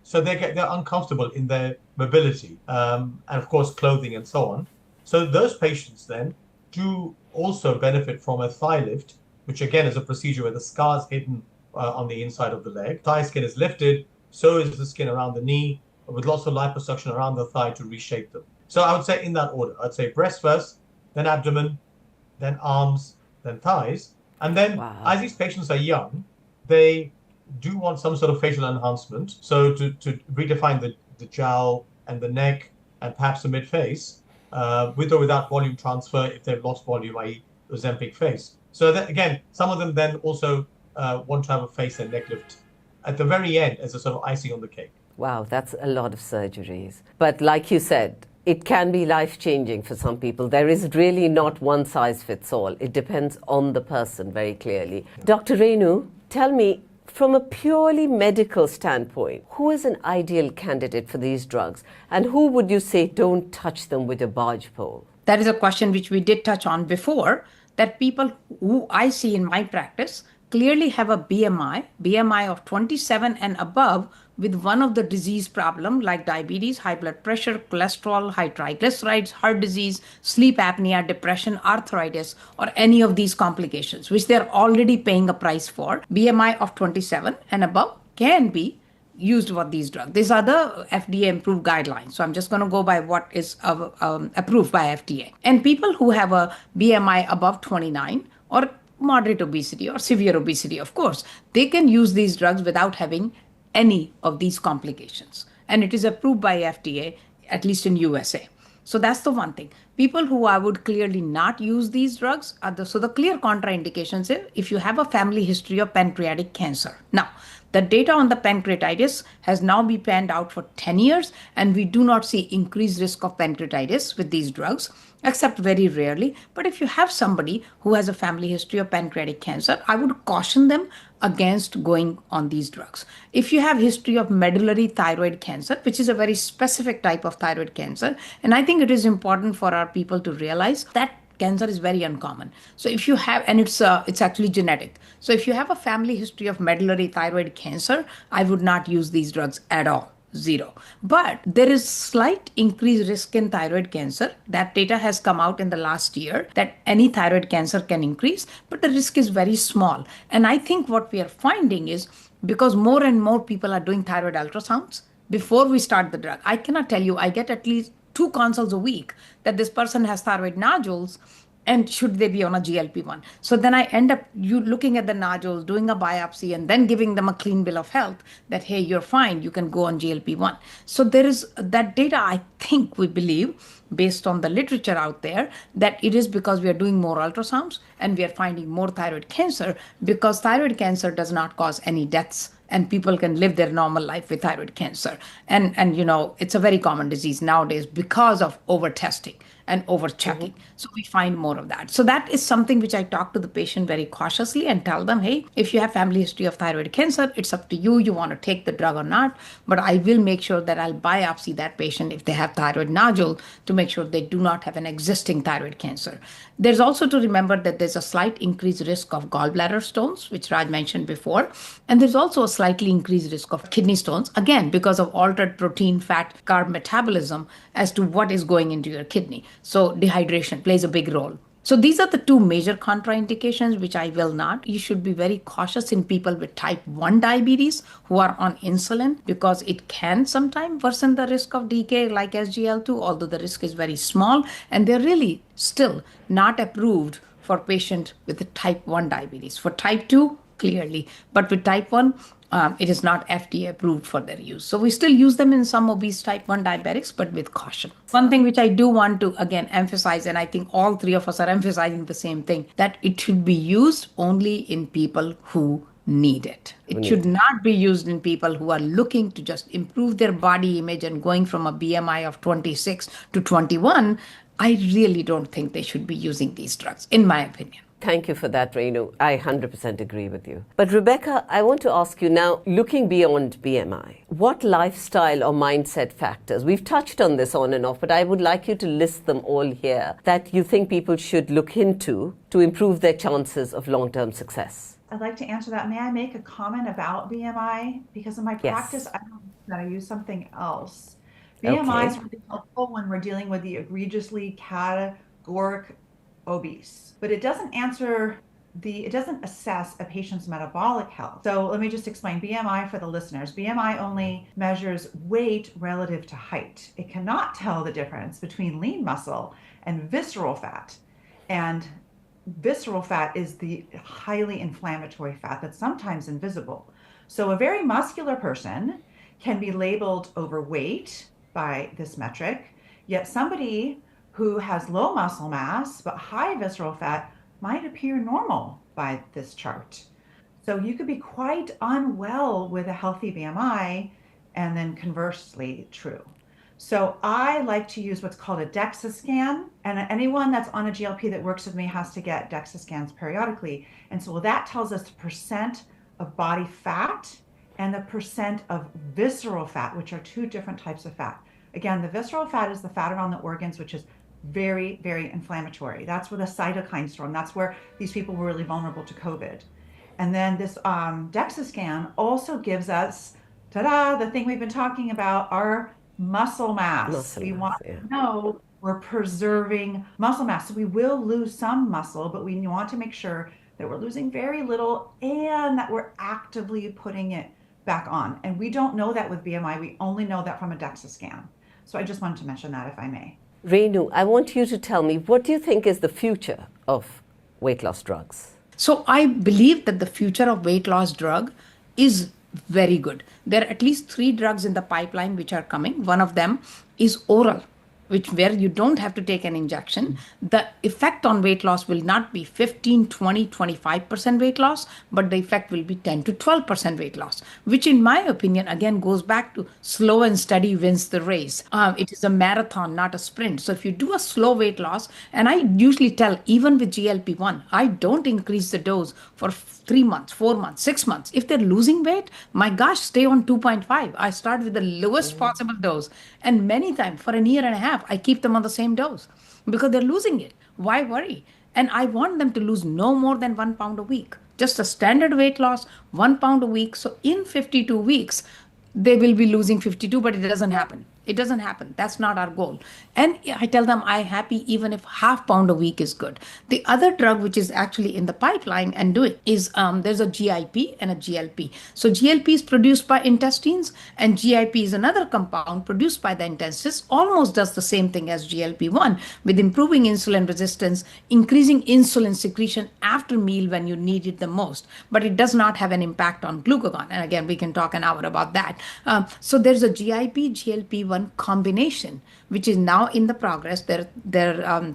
So they're uncomfortable in their mobility, and of course clothing and so on. So those patients then do also benefit from a thigh lift, which again is a procedure where the scar is hidden on the inside of the leg. Thigh skin is lifted, so is the skin around the knee, with lots of liposuction around the thigh to reshape them. So I would say in that order. I'd say breast first, then abdomen, then arms, then thighs. And then as these patients are young, they do want some sort of facial enhancement. So to redefine the jowl and the neck and perhaps the mid-face, with or without volume transfer if they've lost volume, i.e. Ozempic Face. So that, again, some of them then also want to have a face and neck lift at the very end as a sort of icing on the cake. Wow, that's a lot of surgeries. But like you said, it can be life-changing for some people. There is really not one size fits all. It depends on the person very clearly. Dr. Renu, tell me, from a purely medical standpoint, who is an ideal candidate for these drugs? And who would you say don't touch them with a barge pole? That is a question which we did touch on before, that people who I see in my practice clearly have a BMI of 27 and above with one of the disease problem like diabetes, high blood pressure, cholesterol, high triglycerides, heart disease, sleep apnea, depression, arthritis, or any of these complications, which they're already paying a price for. BMI of 27 and above can be used for these drugs. These are the FDA approved guidelines. So I'm just going to go by what is approved by FDA. And people who have a BMI above 29 or moderate obesity or severe obesity, of course, they can use these drugs without having any of these complications. And it is approved by FDA, at least in USA. So that's the one thing. People who I would clearly not use these drugs are so the clear contraindications is if you have a family history of pancreatic cancer. Now, the data on the pancreatitis has now been panned out for 10 years, and we do not see increased risk of pancreatitis with these drugs, except very rarely. But if you have somebody who has a family history of pancreatic cancer, I would caution them against going on these drugs. If you have history of medullary thyroid cancer, which is a very specific type of thyroid cancer, and I think it is important for our people to realize that cancer is very uncommon. So if you have, and it's actually genetic. So if you have a family history of medullary thyroid cancer, I would not use these drugs at all. Zero. But there is slight increased risk in thyroid cancer. That data has come out in the last year that any thyroid cancer can increase, but the risk is very small. And I think what we are finding is because more and more people are doing thyroid ultrasounds before we start the drug. I cannot tell you, I get at least 2 consults a week that this person has thyroid nodules and should they be on a GLP-1. So then I end up looking at the nodules, doing a biopsy, and then giving them a clean bill of health that, hey, you're fine, you can go on GLP-1. So there is that data, I think we believe, based on the literature out there, that it is because we are doing more ultrasounds and we are finding more thyroid cancer, because thyroid cancer does not cause any deaths and people can live their normal life with thyroid cancer. And it's a very common disease nowadays because of over testing and over checking. So we find more of that. So that is something which I talk to the patient very cautiously and tell them, hey, if you have family history of thyroid cancer, it's up to you. You want to take the drug or not. But I will make sure that I'll biopsy that patient if they have thyroid nodule to make sure they do not have an existing thyroid cancer. There's also to remember that there's a slight increased risk of gallbladder stones, which Raj mentioned before. And there's also a slightly increased risk of kidney stones, again, because of altered protein, fat, carb metabolism as to what is going into your kidney. So dehydration plays a big role. So these are the 2 major contraindications, which I will not. You should be very cautious in people with type 1 diabetes who are on insulin, because it can sometimes worsen the risk of decay like SGL2, although the risk is very small. And they're really still not approved for patients with type 1 diabetes. For type 2, clearly. But with type 1, it is not FDA approved for their use. So we still use them in some obese type 1 diabetics, but with caution. One thing which I do want to, again, emphasize, and I think all 3 of us are emphasizing the same thing, that it should be used only in people who need it. It should not be used in people who are looking to just improve their body image and going from a BMI of 26 to 21. I really don't think they should be using these drugs, in my opinion. Thank you for that, Renu. I 100% agree with you. But Rebecca, I want to ask you now, looking beyond BMI, what lifestyle or mindset factors, we've touched on this on and off, but I would like you to list them all here, that you think people should look into to improve their chances of long-term success? I'd like to answer that. May I make a comment about BMI? Because in my practice, Yes. I don't know that I use something else. BMI is really helpful when we're dealing with the egregiously categoric obese, but it doesn't assess a patient's metabolic health. So let me just explain BMI for the listeners. BMI only measures weight relative to height. It cannot tell the difference between lean muscle and visceral fat. And visceral fat is the highly inflammatory fat that's sometimes invisible. So a very muscular person can be labeled overweight by this metric, yet somebody who has low muscle mass but high visceral fat might appear normal by this chart. So you could be quite unwell with a healthy BMI, and then conversely true. So I like to use what's called a DEXA scan, and anyone that's on a GLP that works with me has to get DEXA scans periodically. And so that tells us the percent of body fat and the percent of visceral fat, which are 2 different types of fat. Again, the visceral fat is the fat around the organs, which is very, very inflammatory. That's where the cytokine storm, that's where these people were really vulnerable to COVID. And then this DEXA scan also gives us, ta-da, the thing we've been talking about, our muscle mass. We want to know we're preserving muscle mass. So we will lose some muscle, but we want to make sure that we're losing very little and that we're actively putting it back on. And we don't know that with BMI. We only know that from a DEXA scan. So I just wanted to mention that, if I may. Renu, I want you to tell me, what do you think is the future of weight loss drugs? So I believe that the future of weight loss drug is very good. There are at least 3 drugs in the pipeline which are coming. One of them is oral, where you don't have to take an injection. The effect on weight loss will not be 15, 20, 25% weight loss, but the effect will be 10 to 12% weight loss, which in my opinion, again, goes back to slow and steady wins the race. It is a marathon, not a sprint. So if you do a slow weight loss, and I usually tell, even with GLP-1, I don't increase the dose for 3 months, 4 months, 6 months. If they're losing weight, my gosh, stay on 2.5. I start with the lowest possible dose. And many times for a year and a half, I keep them on the same dose because they're losing it. Why worry? And I want them to lose no more than 1 pound a week. Just a standard weight loss, 1 pound a week. So in 52 weeks, they will be losing 52, but it doesn't happen. It doesn't happen. That's not our goal. And I tell them I'm happy even if half pound a week is good. The other drug which is actually in the pipeline and doing is there's a GIP and a GLP. So GLP is produced by intestines and GIP is another compound produced by the intestines, almost does the same thing as GLP-1 with improving insulin resistance, increasing insulin secretion after meal when you need it the most. But it does not have an impact on glucagon. And again, we can talk an hour about that. So there's a GIP, GLP-1 combination, which is now in the progress. There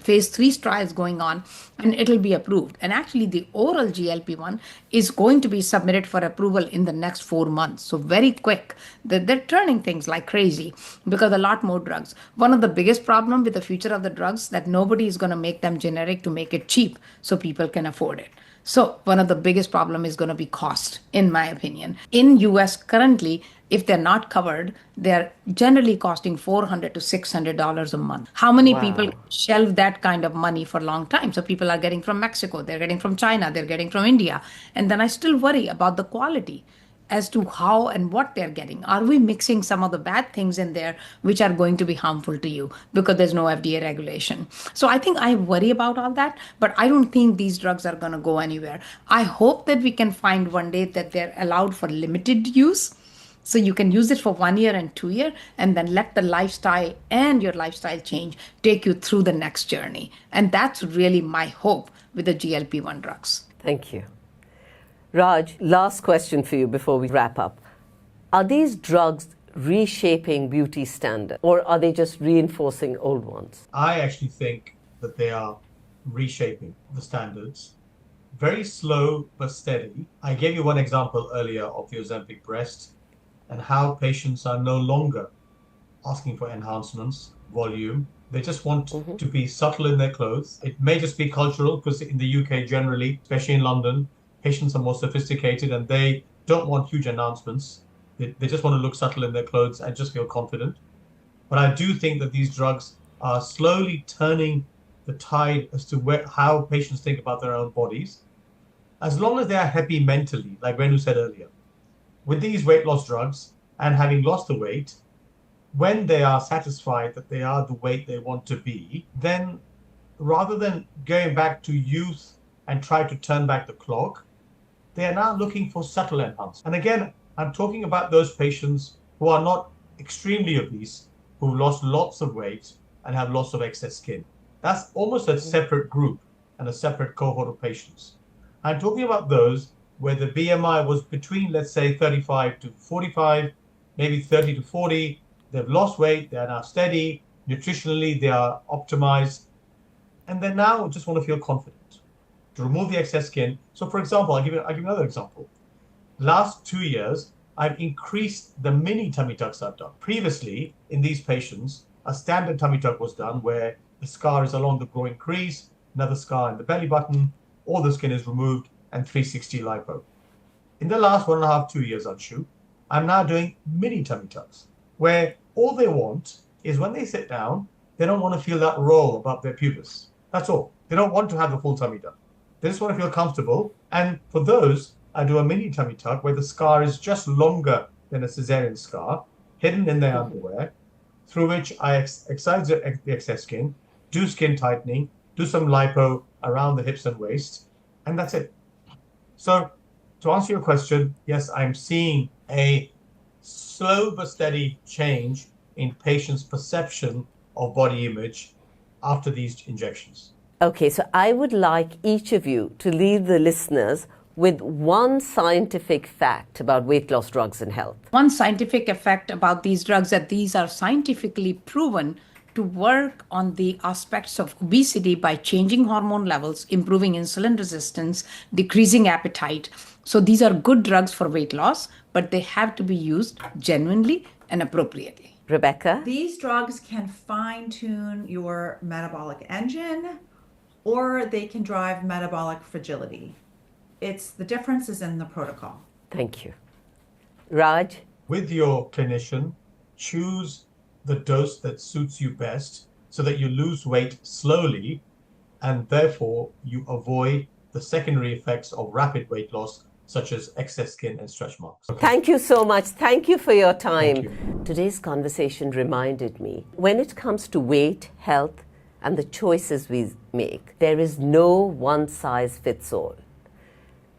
phase 3 trials going on, and it'll be approved. And actually, the oral GLP-1 is going to be submitted for approval in the next 4 months. So very quick. They're turning things like crazy because a lot more drugs. One of the biggest problem with the future of the drugs that nobody is going to make them generic to make it cheap so people can afford it. So one of the biggest problem is going to be cost, in my opinion. In US currently, if they're not covered, they're generally costing $400 to $600 a month. How many people shelve that kind of money for a long time? So people are getting from Mexico, they're getting from China, they're getting from India. And then I still worry about the quality as to how and what they're getting. Are we mixing some of the bad things in there which are going to be harmful to you because there's no FDA regulation? So I think I worry about all that, but I don't think these drugs are going to go anywhere. I hope that we can find one day that they're allowed for limited use. So you can use it for 1 year and 2 years, and then let the lifestyle and your lifestyle change take you through the next journey. And that's really my hope with the GLP-1 drugs. Thank you. Raj, last question for you before we wrap up. Are these drugs reshaping beauty standards, or are they just reinforcing old ones? I actually think that they are reshaping the standards. Very slow but steady. I gave you one example earlier of the Ozempic breast and how patients are no longer asking for enhancements, volume. They just want to be subtle in their clothes. It may just be cultural because in the UK generally, especially in London, patients are more sophisticated and they don't want huge announcements. They just want to look subtle in their clothes and just feel confident. But I do think that these drugs are slowly turning the tide as to how patients think about their own bodies. As long as they are happy mentally, like Renu said earlier, with these weight loss drugs and having lost the weight, when they are satisfied that they are the weight they want to be, then rather than going back to youth and try to turn back the clock, they are now looking for subtle enhancements. And again, I'm talking about those patients who are not extremely obese, who've lost lots of weight and have lots of excess skin. That's almost a separate group and a separate cohort of patients. I'm talking about those where the BMI was between, let's say, 35 to 45, maybe 30 to 40. They've lost weight, they're now steady, nutritionally they are optimized, and they now just want to feel confident to remove the excess skin. So for example, I'll give you another example. Last 2 years, I've increased the mini tummy tucks I've done. Previously, in these patients, a standard tummy tuck was done where the scar is along the groin crease, another scar in the belly button, all the skin is removed, and 360 lipo. In the last 1.5, 2 years, Anshu, I'm now doing mini tummy tucks, where all they want is when they sit down, they don't want to feel that roll above their pubis. That's all. They don't want to have the full tummy tuck. They just want to feel comfortable. And for those, I do a mini tummy tuck where the scar is just longer than a cesarean scar, hidden in their underwear, through which I excise the excess skin, do skin tightening, do some lipo around the hips and waist, and that's it. So to answer your question, yes, I'm seeing a slow but steady change in patients' perception of body image after these injections. Okay, so I would like each of you to leave the listeners with one scientific fact about weight loss drugs and health. One scientific effect about these drugs that these are scientifically proven to work on the aspects of obesity by changing hormone levels, improving insulin resistance, decreasing appetite. So these are good drugs for weight loss, but they have to be used genuinely and appropriately. Rebecca? These drugs can fine tune your metabolic engine, or they can drive metabolic fragility. The difference is in the protocol. Thank you. Raj? With your clinician, choose the dose that suits you best so that you lose weight slowly and therefore you avoid the secondary effects of rapid weight loss, such as excess skin and stretch marks. Okay. Thank you so much. Thank you for your time. Thank you. Today's conversation reminded me, when it comes to weight, health, and the choices we make, there is no one size fits all.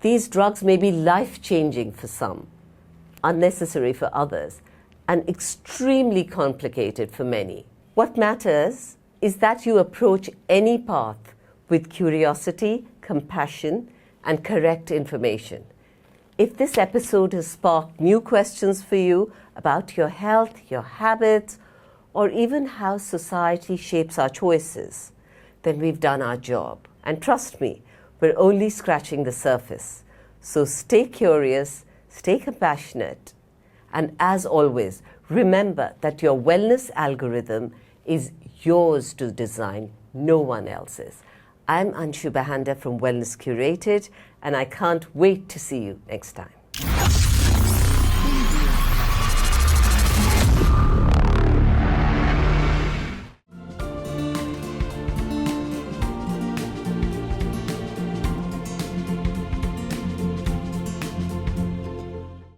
These drugs may be life-changing for some, unnecessary for others, and extremely complicated for many. What matters is that you approach any path with curiosity, compassion, and correct information. If this episode has sparked new questions for you about your health, your habits, or even how society shapes our choices, then we've done our job. And trust me, we're only scratching the surface. So stay curious, stay compassionate, and as always, remember that your wellness algorithm is yours to design, no one else's. I'm Anshu Bahanda from Wellness Curated, and I can't wait to see you next time.